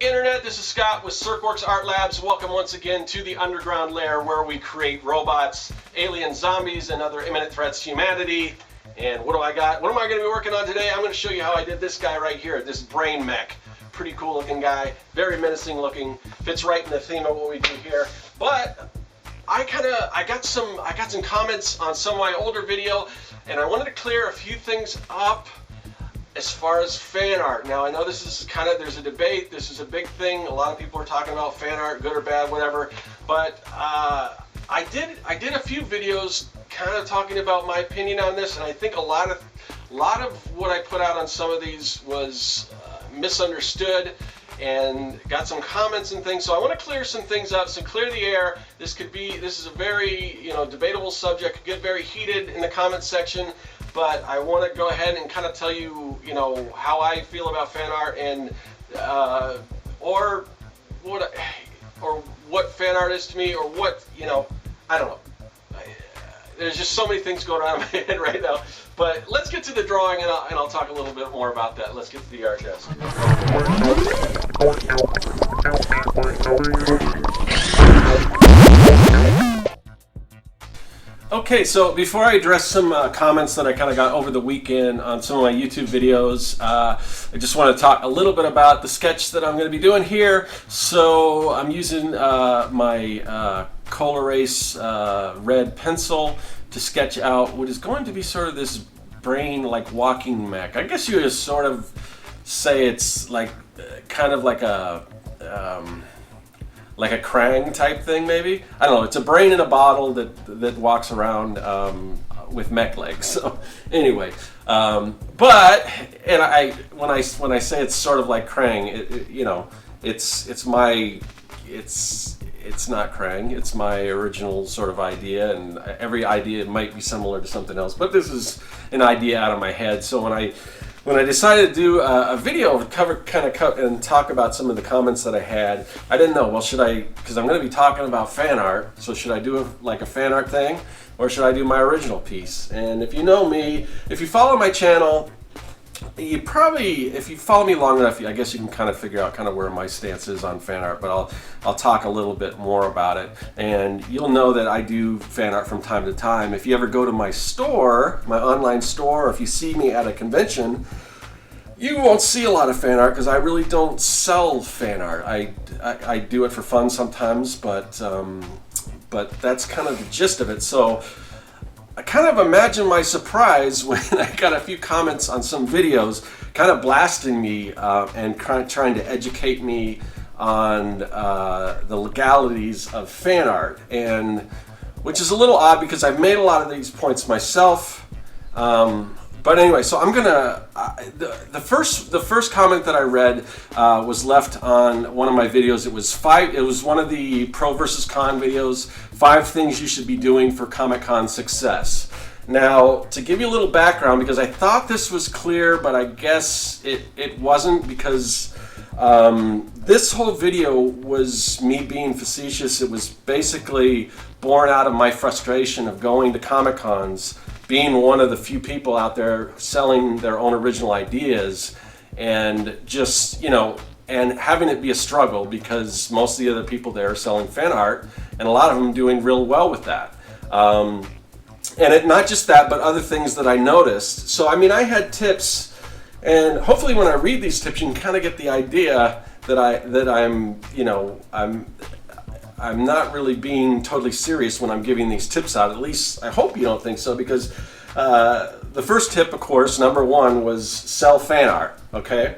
Internet, this is Scott with Serkworks Art Labs. Welcome once again to the underground lair where we create robots, alien zombies, and other imminent threats to humanity. And what do I got? What am I going to be working on today? I'm going to show you how I did this guy right here, this brain mech. Pretty cool looking guy, very menacing looking, fits right in the theme of what we do here. But I got some comments on some of my older video, and I wanted to clear a few things up as far as fan art. Now I know this is there's a debate, this is a big thing, a lot of people are talking about fan art, good or bad, whatever, but I did a few videos kind of talking about my opinion on this, and I think a lot of what I put out on some of these was misunderstood and got some comments and things, so I want to clear some things up, so clear the air. This is a very debatable subject, could get very heated in the comment section. But I want to go ahead and kind of tell you, how I feel about fan art and or what fan art is to me, or what I don't know. There's just so many things going on in my head right now. But let's get to the drawing, and I'll talk a little bit more about that. Let's get to the art test. Okay, so before I address some comments that I kind of got over the weekend on some of my YouTube videos, I just want to talk a little bit about the sketch that I'm going to be doing here. So I'm using my Colorase red pencil to sketch out what is going to be sort of this brain like walking mech. I guess you would sort of say it's like kind of like a Krang type thing, maybe. I don't know. It's a brain in a bottle that walks around with mech legs. So anyway, when I say it's sort of like Krang, it's not Krang. It's my original sort of idea, and every idea might be similar to something else. But this is an idea out of my head. So when I decided to do a video and talk about some of the comments that I had, I didn't know, well, should I, because I'm going to be talking about fan art, so should I do a fan art thing, or should I do my original piece? And if you know me, if you follow my channel, if you follow me long enough, I guess you can kind of figure out kind of where my stance is on fan art, but I'll talk a little bit more about it. And you'll know that I do fan art from time to time. If you ever go to my store, my online store, or if you see me at a convention, you won't see a lot of fan art because I really don't sell fan art. I do it for fun sometimes, but that's kind of the gist of it. So I kind of imagine my surprise when I got a few comments on some videos kind of blasting me and trying to educate me on the legalities of fan art, and which is a little odd because I've made a lot of these points myself. But anyway, so I'm gonna the first comment that I read was left on one of my videos. It was one of the pro versus con videos. 5 things you should be doing for Comic-Con success. Now, to give you a little background, because I thought this was clear, but I guess it wasn't, because this whole video was me being facetious. It was basically born out of my frustration of going to Comic-Cons, being one of the few people out there selling their own original ideas, and just, and having it be a struggle because most of the other people there are selling fan art, and a lot of them doing real well with that. And not just that, but other things that I noticed. So, I mean, I had tips, and hopefully when I read these tips, you can kind of get the idea that I'm not really being totally serious when I'm giving these tips out. At least I hope you don't think so, because the first tip, of course, number 1, was sell fan art, okay?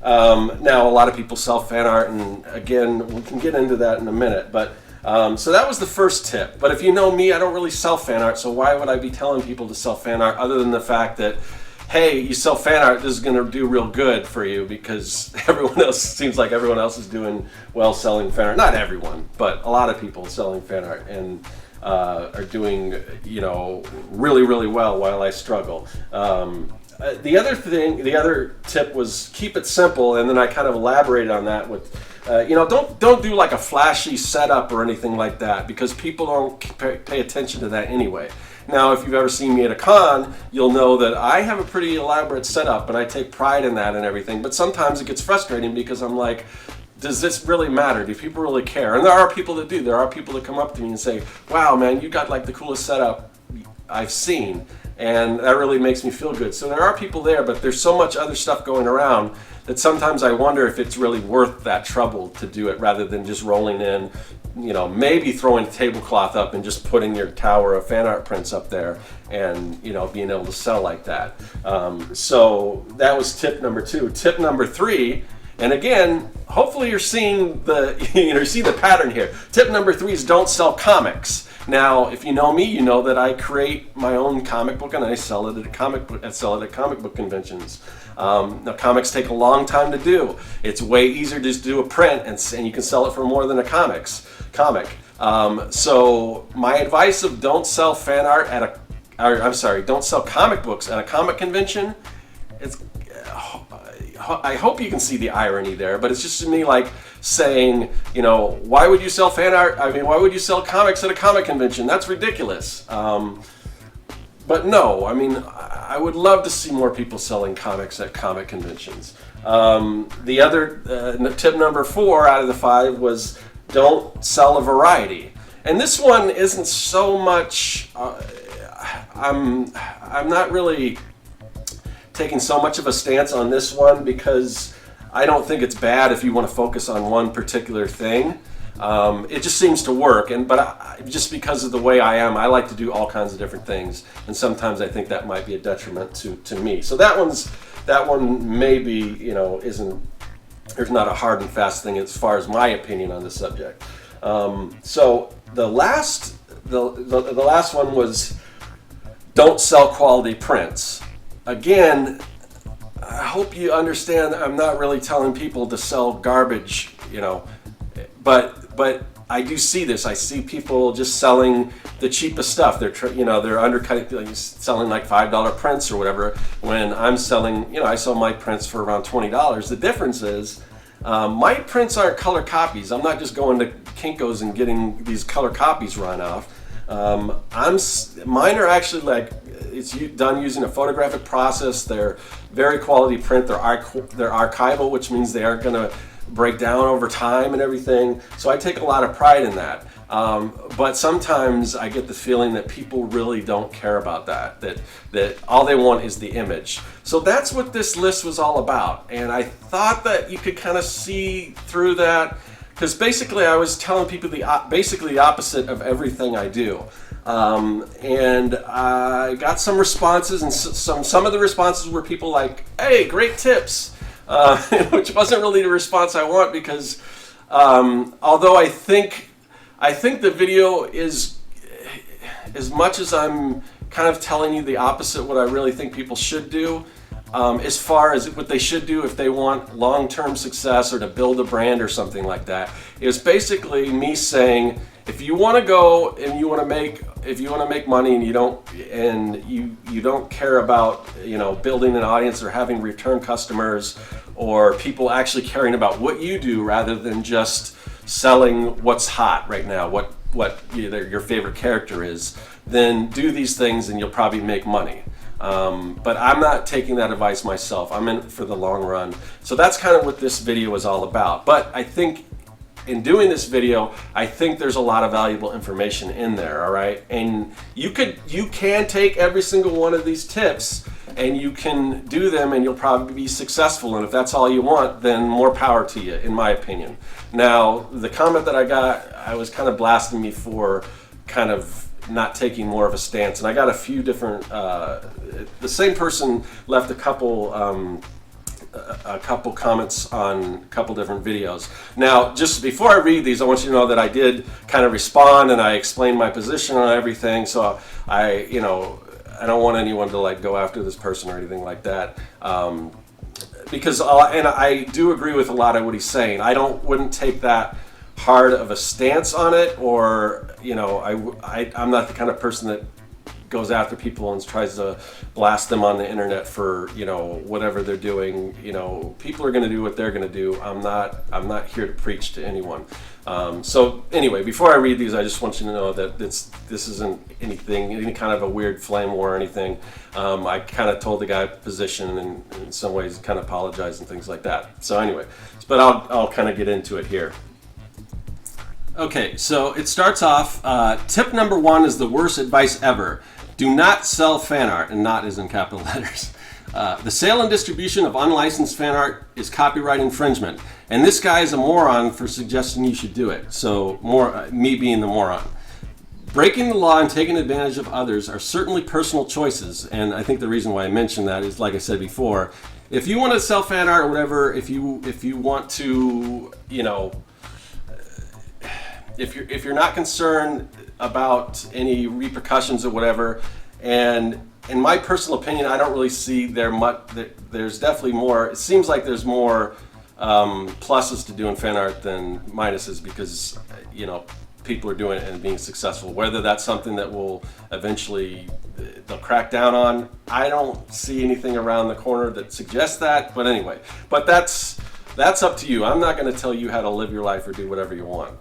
Now, a lot of people sell fan art, and again, we can get into that in a minute, but so that was the first tip. But if you know me, I don't really sell fan art, so why would I be telling people to sell fan art other than the fact that, hey, you sell fan art, this is going to do real good for you, because seems like everyone else is doing well selling fan art. Not everyone, but a lot of people selling fan art and are doing, really, really well while I struggle. The other tip was keep it simple, and then I kind of elaborated on that with, don't do like a flashy setup or anything like that, because people don't pay attention to that anyway. Now, if you've ever seen me at a con, you'll know that I have a pretty elaborate setup, and I take pride in that and everything, but sometimes it gets frustrating because I'm like, does this really matter? Do people really care? And there are people that do. There are people that come up to me and say, wow, man, you got like the coolest setup I've seen. And that really makes me feel good. So there are people there, but there's so much other stuff going around that sometimes I wonder if it's really worth that trouble to do it, rather than just rolling in, maybe throwing a tablecloth up and just putting your tower of fan art prints up there and, being able to sell like that. So that was tip number 2. Tip number 3, and again, hopefully you're seeing the pattern here. Tip number 3 is don't sell comics. Now, if you know me, you know that I create my own comic book and I sell it at comic book conventions. Now, comics take a long time to do. It's way easier to just do a print and you can sell it for more than a comic. So my advice of don't sell don't sell comic books at a comic convention. I hope you can see the irony there, but it's just to me like saying, why would you sell fan art? I mean, why would you sell comics at a comic convention? That's ridiculous. But no, I mean, I would love to see more people selling comics at comic conventions. The other tip number 4 out of the 5 was don't sell a variety. And this one isn't so much, I'm not really taking so much of a stance on this one, because I don't think it's bad if you want to focus on one particular thing. It just seems to work, but just because of the way I am, I like to do all kinds of different things, and sometimes I think that might be a detriment to me. So that one maybe there's not a hard and fast thing as far as my opinion on the subject. So the last one was don't sell quality prints. Again, I hope you understand I'm not really telling people to sell garbage, but I do see this. I see people just selling the cheapest stuff. They're undercutting, selling like $5 prints or whatever. When I'm selling, I sell my prints for around $20. The difference is my prints aren't color copies. I'm not just going to Kinko's and getting these color copies run off. Mine are actually it's done using a photographic process. They're very quality print. They're archival, which means they aren't going to break down over time and everything. So I take a lot of pride in that. But sometimes I get the feeling that people really don't care about that all they want is the image. So that's what this list was all about. And I thought that you could kind of see through that, because basically I was telling people basically the opposite of everything I do. And I got some responses, and some of the responses were people like, hey, great tips, which wasn't really the response I want, because although I think the video is, as much as I'm kind of telling you the opposite what I really think people should do, as far as what they should do if they want long-term success or to build a brand or something like that, is basically me saying, if you want to go and you want to make money and you don't care about building an audience or having return customers or people actually caring about what you do rather than just selling what's hot right now, what your favorite character is, then do these things and you'll probably make money. But I'm not taking that advice myself. I'm in it for the long run. So that's kind of what this video is all about. But I think in doing this video, I think there's a lot of valuable information in there, all right? And you can take every single one of these tips and you can do them and you'll probably be successful. And if that's all you want, then more power to you, in my opinion. Now, the comment that I was kind of blasting me for kind of not taking more of a stance. And I got a few different, the same person left a couple comments on a couple different videos. Now, just before I read these, I want you to know that I did kind of respond and I explained my position on everything. So I don't want anyone to go after this person or anything like that. Because I do agree with a lot of what he's saying. I wouldn't take that hard of a stance on it, or I'm not the kind of person that goes after people and tries to blast them on the internet for, whatever they're doing. People are going to do what they're going to do. I'm not here to preach to anyone. So anyway, before I read these, I just want you to know that this isn't any kind of a weird flame war or anything. I kind of told the guy position and in some ways kind of apologized and things like that. So anyway, but I'll kind of get into it here. Okay, so it starts off, tip number 1 is the worst advice ever. Do not sell fan art, and not is in capital letters. The sale and distribution of unlicensed fan art is copyright infringement. And this guy is a moron for suggesting you should do it. So, me being the moron. Breaking the law and taking advantage of others are certainly personal choices. And I think the reason why I mentioned that is, like I said before, if you want to sell fan art or whatever, if you want to, if you're not concerned about any repercussions or whatever, and in my personal opinion, I don't really see there's definitely more. It seems like there's more pluses to doing fan art than minuses because people are doing it and being successful. Whether that's something that will eventually they'll crack down on, I don't see anything around the corner that suggests that. But anyway, that's up to you. I'm not going to tell you how to live your life or do whatever you want.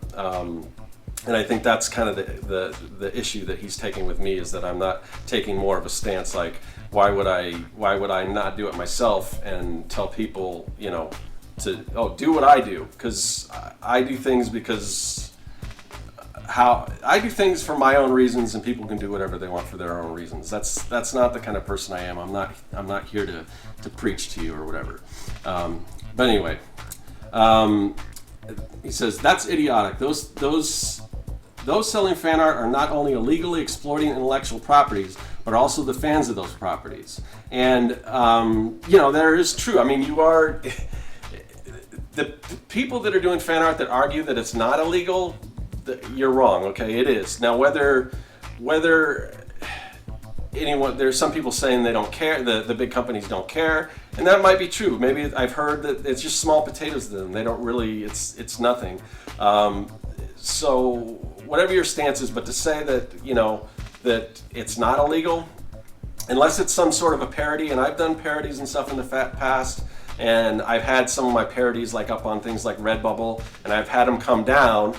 And I think that's kind of the issue that he's taking with me, is that I'm not taking more of a stance like, why would I not do it myself and tell people, to do what I do, because I do things I do things for my own reasons, and people can do whatever they want for their own reasons. That's not the kind of person I am. I'm not here to preach to you or whatever. But anyway, he says that's idiotic. Those selling fan art are not only illegally exploiting intellectual properties, but also the fans of those properties. And there is true. I mean, you are the people that are doing fan art that argue that it's not illegal. You're wrong. Okay, it is. Now whether anyone, there's some people saying they don't care, the big companies don't care, and that might be true. Maybe I've heard that it's just small potatoes to them. They don't really, it's nothing. So whatever your stance is, but to say that that it's not illegal, unless it's some sort of a parody, and I've done parodies and stuff in the past, and I've had some of my parodies like up on things like Redbubble, and I've had them come down,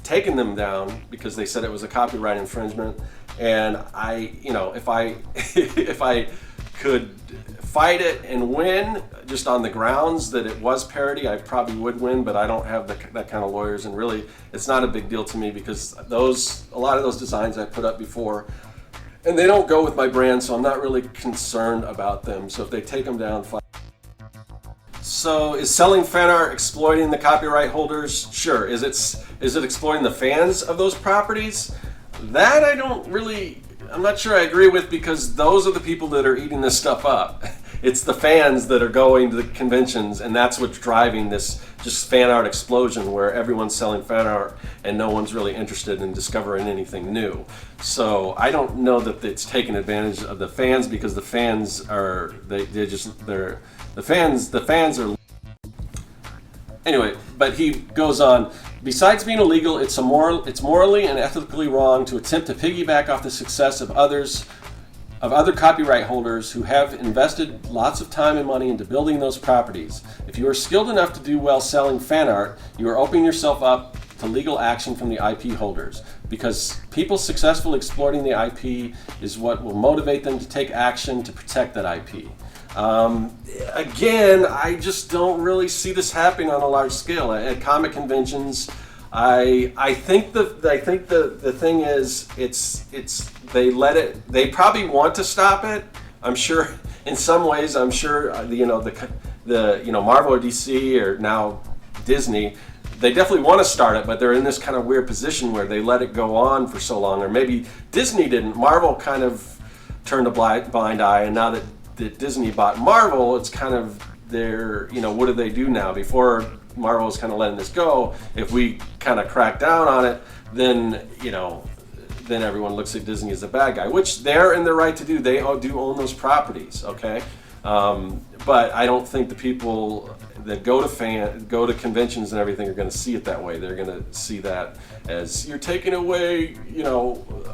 taken them down because they said it was a copyright infringement. And if I could fight it and win just on the grounds that it was parody, I probably would win, but I don't have that kind of lawyers, and really it's not a big deal to me because a lot of those designs I put up before, and they don't go with my brand, so I'm not really concerned about them. So if they take them down, fine. So is selling fan art exploiting the copyright holders? Sure. Is it exploiting the fans of those properties? That I'm not sure I agree with, because those are the people that are eating this stuff up. It's the fans that are going to the conventions, and that's what's driving this just fan art explosion where everyone's selling fan art and no one's really interested in discovering anything new. So I don't know that it's taking advantage of the fans, because the fans are, the fans are. Anyway, but he goes on, besides being illegal, it's morally and ethically wrong to attempt to piggyback off the success of other copyright holders who have invested lots of time and money into building those properties. If you are skilled enough to do well selling fan art, you are opening yourself up to legal action from the IP holders, because people successfully exploiting the IP is what will motivate them to take action to protect that IP. Again, I just don't really see this happening on a large scale at comic conventions. I think the thing is, they probably want to stop it. I'm sure in some ways. I'm sure the Marvel or DC or now Disney, they definitely want to start it, but they're in this kind of weird position where they let it go on for so long. Or maybe Disney didn't. Marvel kind of turned a blind eye, and now that Disney bought Marvel, it's kind of what do they do now? Before, Marvel was kind of letting this go. If we kind of crack down on it, then everyone looks at Disney as a bad guy, which they're in their right to do. They do own those properties, okay? But I don't think the people that go to conventions and everything are going to see it that way. They're going to see that as you're taking away,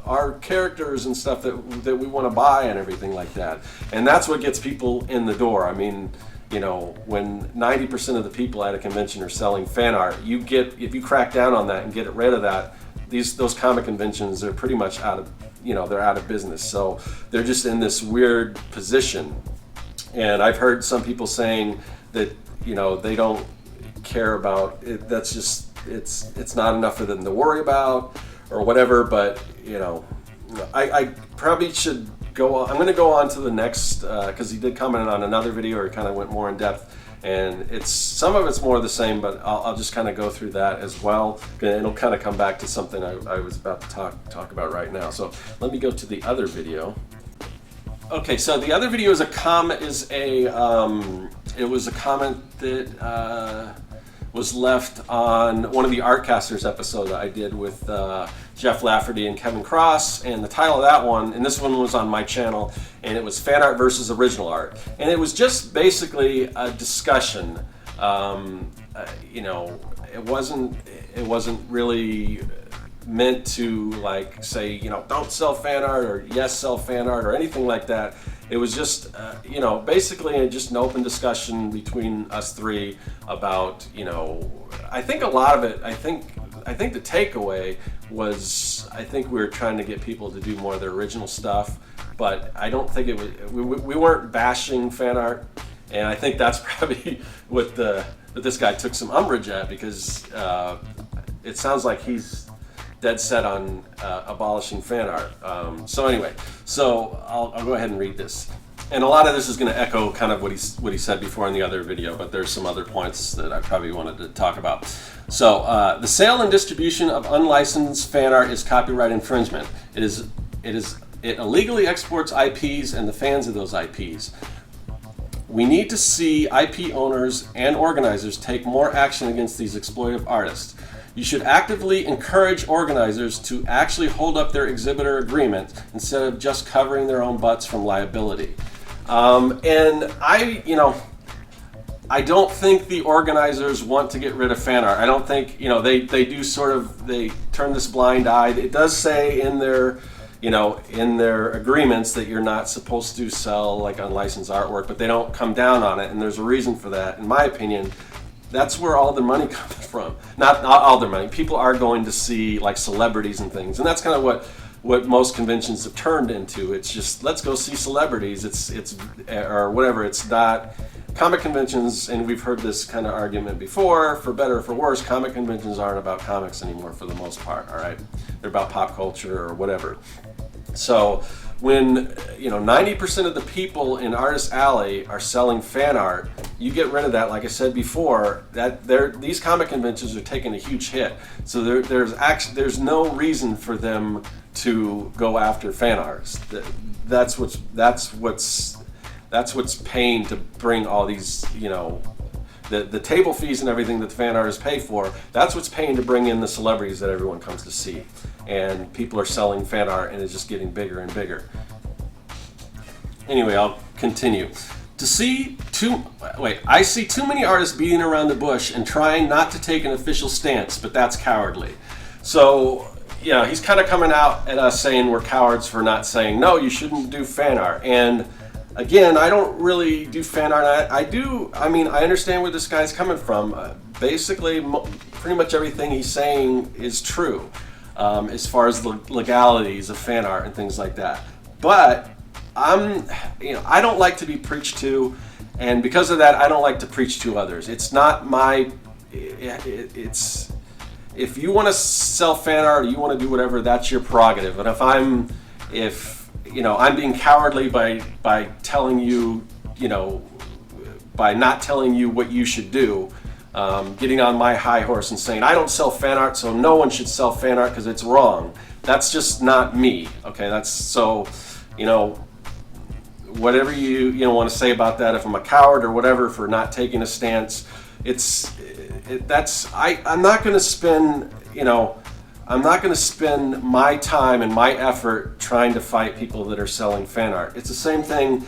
our characters and stuff that we want to buy and everything like that. And that's what gets people in the door. I mean, when 90% of the people at a convention are selling fan art, if you crack down on that and get rid of that, those comic conventions are pretty much out of, they're out of business. So they're just in this weird position. And I've heard some people saying that, they don't care about it. That's just, it's not enough for them to worry about or whatever. But, I probably should go on. I'm going to go on to the next, because he did comment on another video where he kind of went more in depth. And some of it's more the same, but I'll just kind of go through that as well. And it'll kind of come back to something I was about to talk about right now. So let me go to the other video. Okay, so the other video is it was a comment that was left on one of the Artcasters episodes I did with Jeff Lafferty and Kevin Cross, and the title of that one, and this one was on my channel, and it was fan art versus original art, and it was just basically a discussion. It wasn't really meant to say don't sell fan art or yes sell fan art or anything like that. It was just basically just an open discussion between us three about I think a lot of it, I think the takeaway was, I think we were trying to get people to do more of their original stuff, but I don't think it was, we weren't bashing fan art, and I think that's probably what this guy took some umbrage at, because it sounds like he's dead set on abolishing fan art. So anyway, I'll go ahead and read this. And a lot of this is going to echo kind of what he said before in the other video, but there's some other points that I probably wanted to talk about. So the sale and distribution of unlicensed fan art is copyright infringement. It illegally exports IPs and the fans of those IPs. We need to see IP owners and organizers take more action against these exploitive artists. You should actively encourage organizers to actually hold up their exhibitor agreement instead of just covering their own butts from liability. And I don't think the organizers want to get rid of fan art. I don't think, they do they turn this blind eye. It does say in their agreements that you're not supposed to sell unlicensed artwork, but they don't come down on it, and there's a reason for that, in my opinion. That's where all their money comes from. Not all their money. People are going to see celebrities and things, and that's kind of what most conventions have turned into. It's just, let's go see celebrities. It's or whatever. It's not comic conventions, and we've heard this kind of argument before. For better or for worse, comic conventions aren't about comics anymore for the most part. All right, they're about pop culture or whatever. So when 90% of the people in Artist Alley are selling fan art, you get rid of that. Like I said before, these comic conventions are taking a huge hit. So there's no reason for them to go after fan artists. That's what's paying to bring all these the table fees and everything that the fan artists pay for. That's what's paying to bring in the celebrities that everyone comes to see. And people are selling fan art, and it's just getting bigger and bigger. Anyway, I'll continue. I see too many artists beating around the bush and trying not to take an official stance, but that's cowardly. So, he's kind of coming out at us saying we're cowards for not saying, no, you shouldn't do fan art. And again, I don't really do fan art. I understand where this guy's coming from. Basically, pretty much everything he's saying is true. As far as the legalities of fan art and things like that. But I don't like to be preached to, and because of that, I don't like to preach to others. It's not my, if you want to sell fan art or you want to do whatever, that's your prerogative. And if I'm being cowardly by telling you, by not telling you what you should do, getting on my high horse and saying, I don't sell fan art, so no one should sell fan art because it's wrong. That's just not me, okay? That's so, whatever you want to say about that, if I'm a coward or whatever for not taking a stance, I'm not going to spend, I'm not going to spend my time and my effort trying to fight people that are selling fan art. It's the same thing.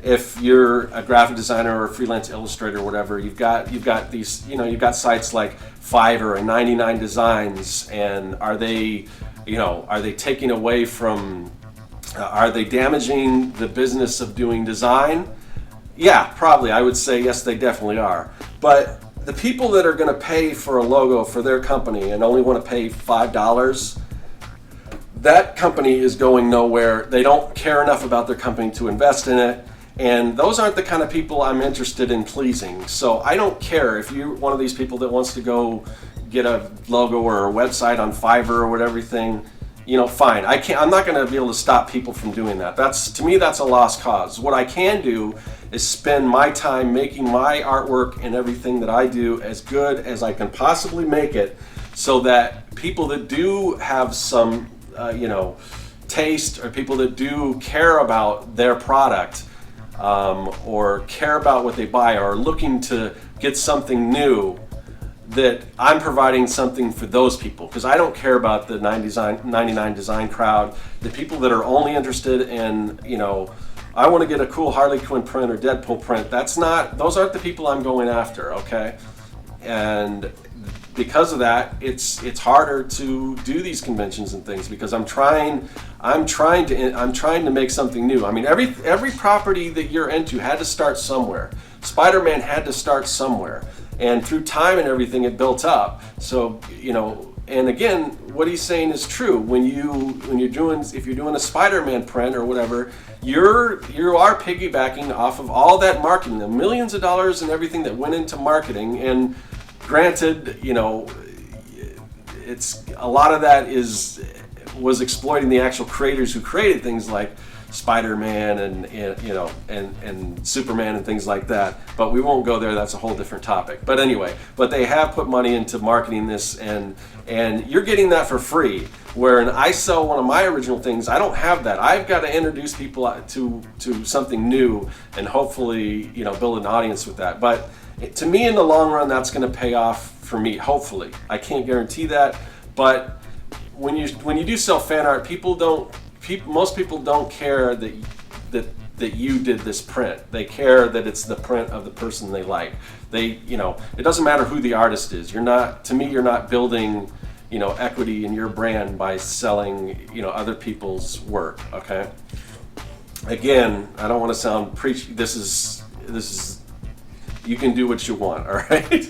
if you're a graphic designer or a freelance illustrator or whatever, you've got these, you've got sites like Fiverr and 99 Designs, and are they taking away from, are they damaging the business of doing design? Yeah, probably. I would say yes, they definitely are. But the people that are going to pay for a logo for their company and only want to pay $5, that company is going nowhere. They don't care enough about their company to invest in it. And those aren't the kind of people I'm interested in pleasing. So I don't care if you're one of these people that wants to go get a logo or a website on Fiverr or whatever thing, fine. I'm not going to be able to stop people from doing that. To me, that's a lost cause. What I can do is spend my time making my artwork and everything that I do as good as I can possibly make it, so that people that do have some, taste, or people that do care about their product, or care about what they buy, or are looking to get something new, that I'm providing something for those people. Because I don't care about the 99 design crowd, the people that are only interested in, I want to get a cool Harley Quinn print or Deadpool print. Those aren't the people I'm going after, okay? And because of that, it's harder to do these conventions and things, because I'm trying to make something new. I mean, every property that you're into had to start somewhere. Spider-Man had to start somewhere, and through time and everything, it built up. So and again, what he's saying is true. If you're doing a Spider-Man print or whatever, you are piggybacking off of all that marketing, the millions of dollars and everything that went into marketing. And granted, it's a lot of that was exploiting the actual creators who created things like Spider-Man and Superman and things like that. But we won't go there. That's a whole different topic. But anyway, they have put money into marketing this, and you're getting that for free. When I sell one of my original things, I don't have that. I've got to introduce people to something new, and hopefully build an audience with that. But to me, in the long run, that's going to pay off for me. Hopefully, I can't guarantee that, but when you do sell fan art, most people don't care that you did this print. They care that it's the print of the person they like. It doesn't matter who the artist is. You're not building equity in your brand by selling other people's work. Okay. Again, I don't want to sound preachy. This is. You can do what you want, all right?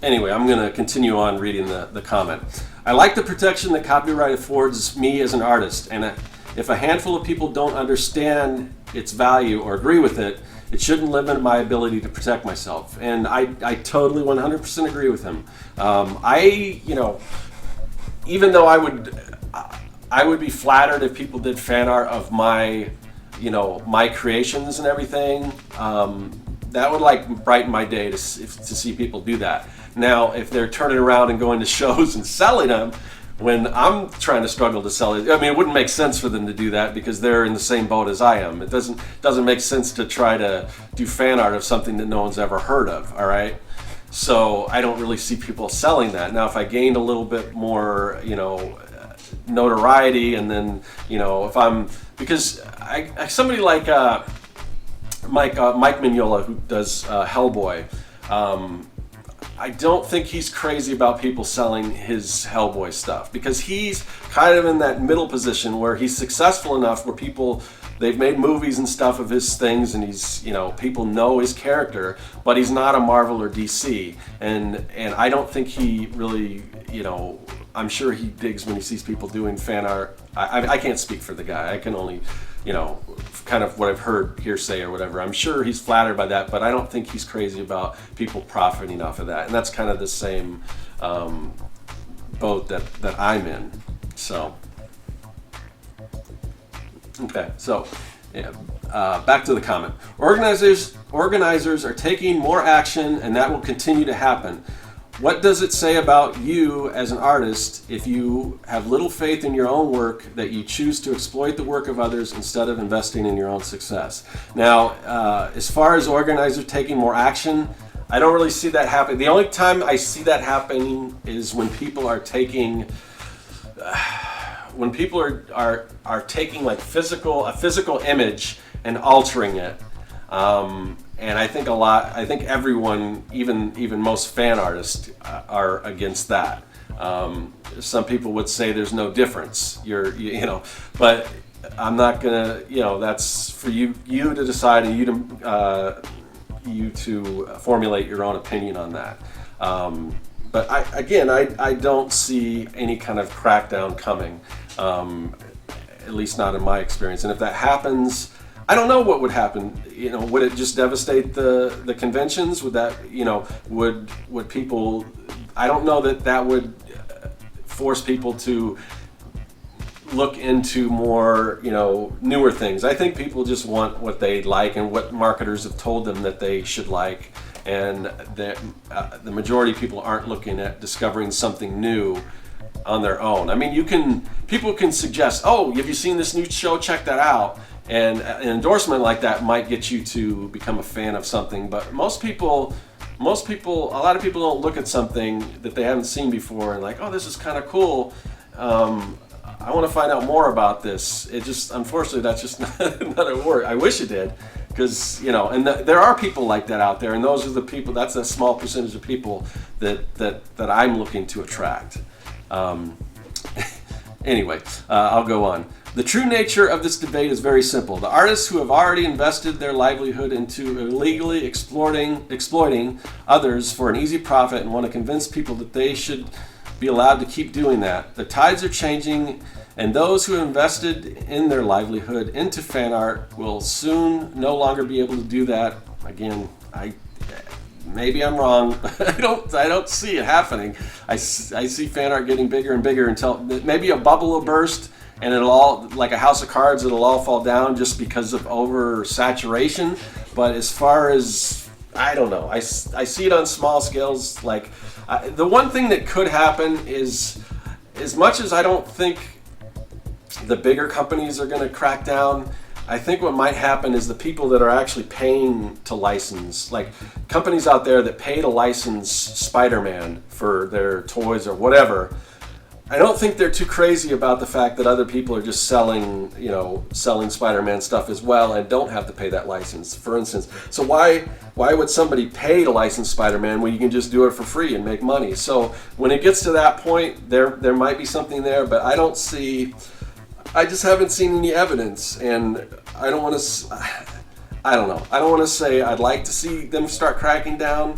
Anyway, I'm going to continue on reading the comment. I like the protection that copyright affords me as an artist, and if a handful of people don't understand its value or agree with it, it shouldn't limit my ability to protect myself. And I totally 100% agree with him. Even though I would be flattered if people did fan art of my creations and everything. That would brighten my day to see people do that. Now, if they're turning around and going to shows and selling them, when I'm trying to struggle to sell it, it wouldn't make sense for them to do that, because they're in the same boat as I am. It doesn't make sense to try to do fan art of something that no one's ever heard of. All right, so I don't really see people selling that. Now, if I gained a little bit more, notoriety, and then because somebody like Mike Mignola, who does Hellboy, I don't think he's crazy about people selling his Hellboy stuff, because he's kind of in that middle position where he's successful enough where they've made movies and stuff of his things, and he's, people know his character, but he's not a Marvel or DC, and I don't think he really, I'm sure he digs when he sees people doing fan art. I can't speak for the guy. I can only, kind of what I've heard hearsay or whatever. I'm sure he's flattered by that, but I don't think he's crazy about people profiting off of that. And that's kind of the same boat that I'm in. So, okay. So, yeah. Back to the comment. Organizers are taking more action, and that will continue to happen. What does it say about you as an artist if you have little faith in your own work, that you choose to exploit the work of others instead of investing in your own success? Now, as far as organizers taking more action, I don't really see that happening. The only time I see that happening is when people are taking, taking like a physical image and altering it. And I think everyone, even most fan artists, are against that. Some people would say there's no difference. But I'm not gonna. That's for you to decide, and you to formulate your own opinion on that. But I don't see any kind of crackdown coming, at least not in my experience. And if that happens, I don't know what would happen. Would it just devastate the conventions? Would that, would people? I don't know that would force people to look into more, newer things. I think people just want what they like and what marketers have told them that they should like, and the majority of people aren't looking at discovering something new on their own. I mean, people can suggest, oh, have you seen this new show? Check that out. And an endorsement like that might get you to become a fan of something. But a lot of people don't look at something that they haven't seen before and like, oh, this is kind of cool. I want to find out more about this. It just, unfortunately, that's just not a word. I wish it did, because and there are people like that out there, and those are the people. That's a small percentage of people that I'm looking to attract. Anyway, I'll go on. The true nature of this debate is very simple. The artists who have already invested their livelihood into illegally exploiting others for an easy profit and want to convince people that they should be allowed to keep doing that. The tides are changing, and those who invested in their livelihood into fan art will soon no longer be able to do that. Again, maybe I'm wrong, but I don't see it happening. I see fan art getting bigger and bigger until maybe a bubble will burst, and it'll all, like a house of cards, it'll all fall down just because of oversaturation. But as far as, I don't know, I see it on small scales. Like, the one thing that could happen is, as much as I don't think the bigger companies are going to crack down, I think what might happen is the people that are actually paying to license, like companies out there that pay to license Spider-Man for their toys or whatever, I don't think they're too crazy about the fact that other people are just selling Spider-Man stuff as well and don't have to pay that license, for instance. So why would somebody pay to license Spider-Man when you can just do it for free and make money? So when it gets to that point, there might be something there, but I just haven't seen any evidence, and I don't want to. I don't know. I don't want to say I'd like to see them start cracking down,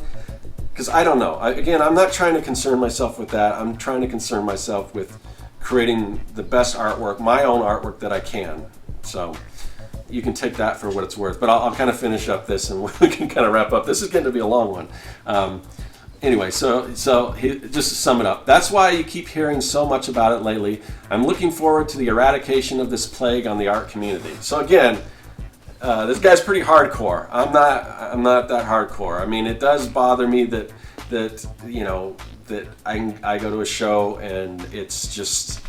because I don't know. I'm not trying to concern myself with that. I'm trying to concern myself with creating the best artwork, my own artwork that I can. So you can take that for what it's worth. But I'll kind of finish up this, and we can kind of wrap up. This is going to be a long one. Anyway, so just to sum it up, that's why you keep hearing so much about it lately. I'm looking forward to the eradication of this plague on the art community. So again, this guy's pretty hardcore. I'm not that hardcore. I mean, it does bother me that I go to a show and it's just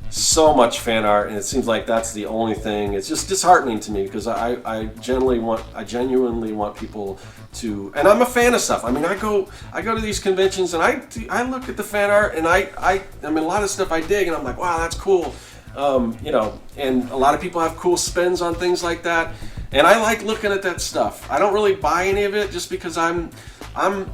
so much fan art, and it seems like that's the only thing. It's just disheartening to me, because I genuinely want people to, and I'm a fan of stuff. I mean, I go to these conventions and I look at the fan art, and I mean, a lot of stuff I dig, and I'm like, wow, that's cool. And a lot of people have cool spins on things like that, and I like looking at that stuff. I don't really buy any of it just because I'm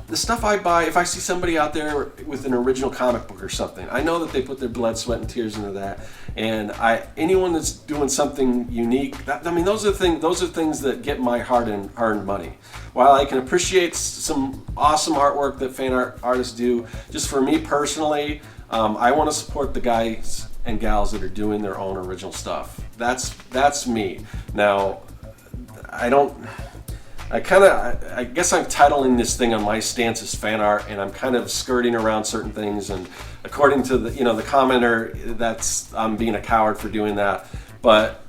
the stuff I buy. If I see somebody out there with an original comic book or something, I know that they put their blood, sweat, and tears into that. And anyone that's doing something unique, those are things that get my hard-earned money. While I can appreciate some awesome artwork that fan artists do, just for me personally, I want to support the guys and gals that are doing their own original stuff. That's me. Now, I guess I'm titling this thing on my stance as fan art, and I'm kind of skirting around certain things, and according to the commenter, I'm being a coward for doing that. But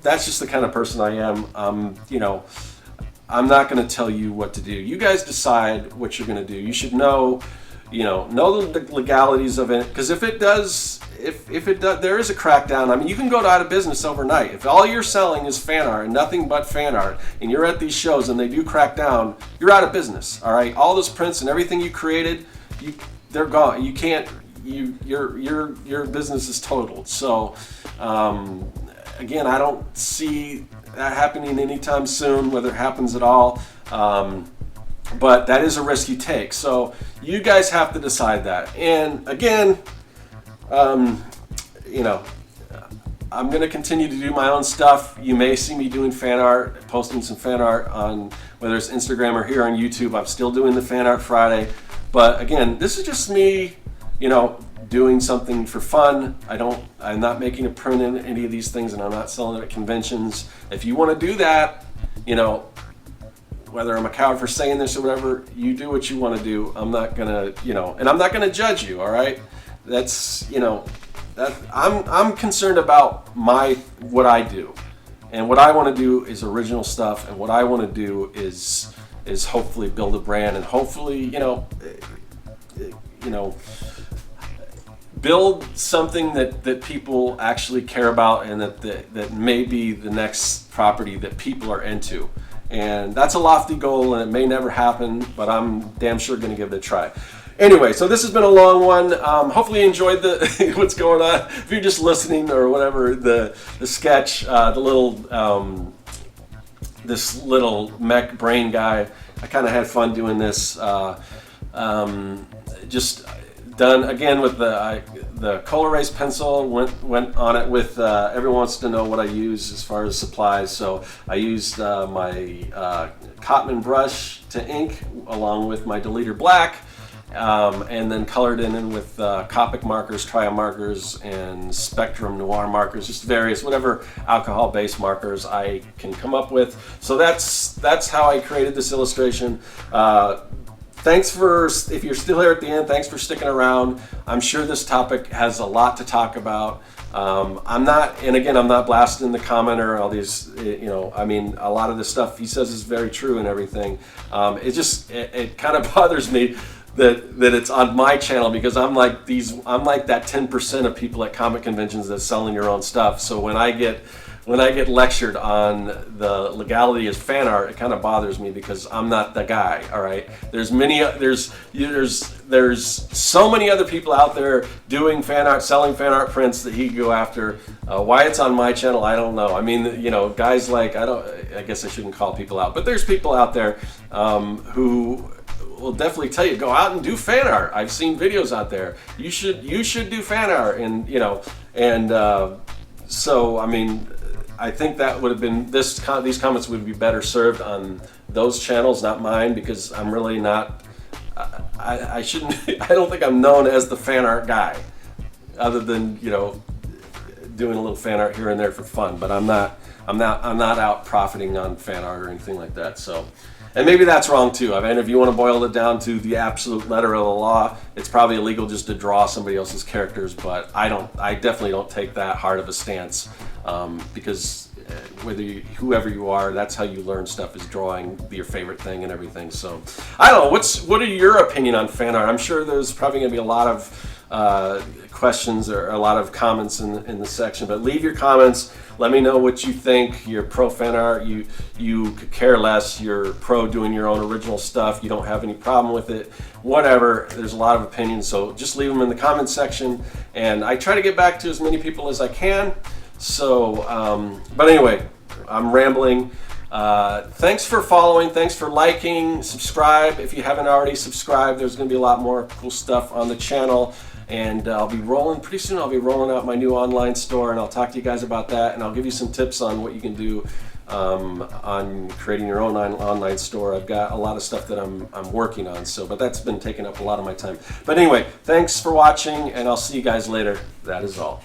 that's just the kind of person I am. I'm not going to tell you what to do. You guys decide what you're going to do. You should know the legalities of it, because if it does, there is a crackdown. I mean, you can go out of business overnight. If all you're selling is fan art and nothing but fan art, and you're at these shows and they do crack down, you're out of business. All right, all those prints and everything you created, they're gone. You can't. Your business is totaled. So again, I don't see that happening anytime soon, whether it happens at all. But that is a risk you take. So you guys have to decide that. And again, you know, I'm going to continue to do my own stuff. You may see me doing fan art, posting some fan art on whether it's Instagram or here on YouTube. I'm still doing the Fan Art Friday. But again, this is just me, you know, doing something for fun. I'm not making a print in any of these things, and I'm not selling it at conventions. If you want to do that, you know, whether I'm a coward for saying this or whatever, you do what you want to do. I'm not gonna, you know, and I'm not gonna judge you. All right, that's, you know, that I'm concerned about what I do, and what I want to do is original stuff, and what I want to do is hopefully build a brand, and hopefully, you know, build something that people actually care about, and that may be the next property that people are into. And that's a lofty goal, and it may never happen, but I'm damn sure going to give it a try. Anyway, so this has been a long one. Hopefully you enjoyed what's going on. If you're just listening or whatever, the sketch, the little this little mech brain guy, I kind of had fun doing this. Just done again with the Color Erase pencil. Went on it with everyone wants to know what I use as far as supplies, so I used my Cotman brush to ink along with my Deleter Black, and then colored in with Copic markers, Triumph markers, and Spectrum Noir markers, just various whatever alcohol-based markers I can come up with. So that's how I created this illustration. Thanks if you're still here at the end, thanks for sticking around. I'm sure this topic has a lot to talk about. I'm not blasting the commenter, all these, you know, I mean, a lot of the stuff he says is very true and everything. It kind of bothers me that it's on my channel, because I'm like that 10% of people at comic conventions that's selling your own stuff. So when I get lectured on the legality of fan art, it kind of bothers me, because I'm not the guy. All right, there's so many other people out there doing fan art, selling fan art prints that he could go after. Why it's on my channel, I don't know. I mean, you know, guys like, I guess I shouldn't call people out, but there's people out there who will definitely tell you, go out and do fan art. I've seen videos out there. You should do fan art, and you know, and so I mean, I think that would have been these comments would be better served on those channels, not mine, because I'm really not. I shouldn't. I don't think I'm known as the fan art guy, other than, you know, doing a little fan art here and there for fun. But I'm not out profiting on fan art or anything like that. So. And maybe that's wrong too. I mean, if you want to boil it down to the absolute letter of the law, it's probably illegal just to draw somebody else's characters. But I definitely don't take that hard of a stance, because whoever you are, that's how you learn stuff, is drawing your favorite thing and everything. So I don't know. What are your opinion on fan art? I'm sure there's probably going to be a lot of questions or a lot of comments in the section, but leave your comments. Let me know what you think. You're pro fan art, you could care less, you're pro doing your own original stuff, you don't have any problem with it, whatever. There's a lot of opinions, so just leave them in the comments section, and I try to get back to as many people as I can. So but anyway, I'm rambling. Thanks for following, thanks for liking, subscribe if you haven't already subscribed. There's going to be a lot more cool stuff on the channel, and I'll be pretty soon I'll be rolling out my new online store, and I'll talk to you guys about that, and I'll give you some tips on what you can do on creating your own online store. I've got a lot of stuff that I'm working on, but that's been taking up a lot of my time. But anyway, thanks for watching, and I'll see you guys later. That is all.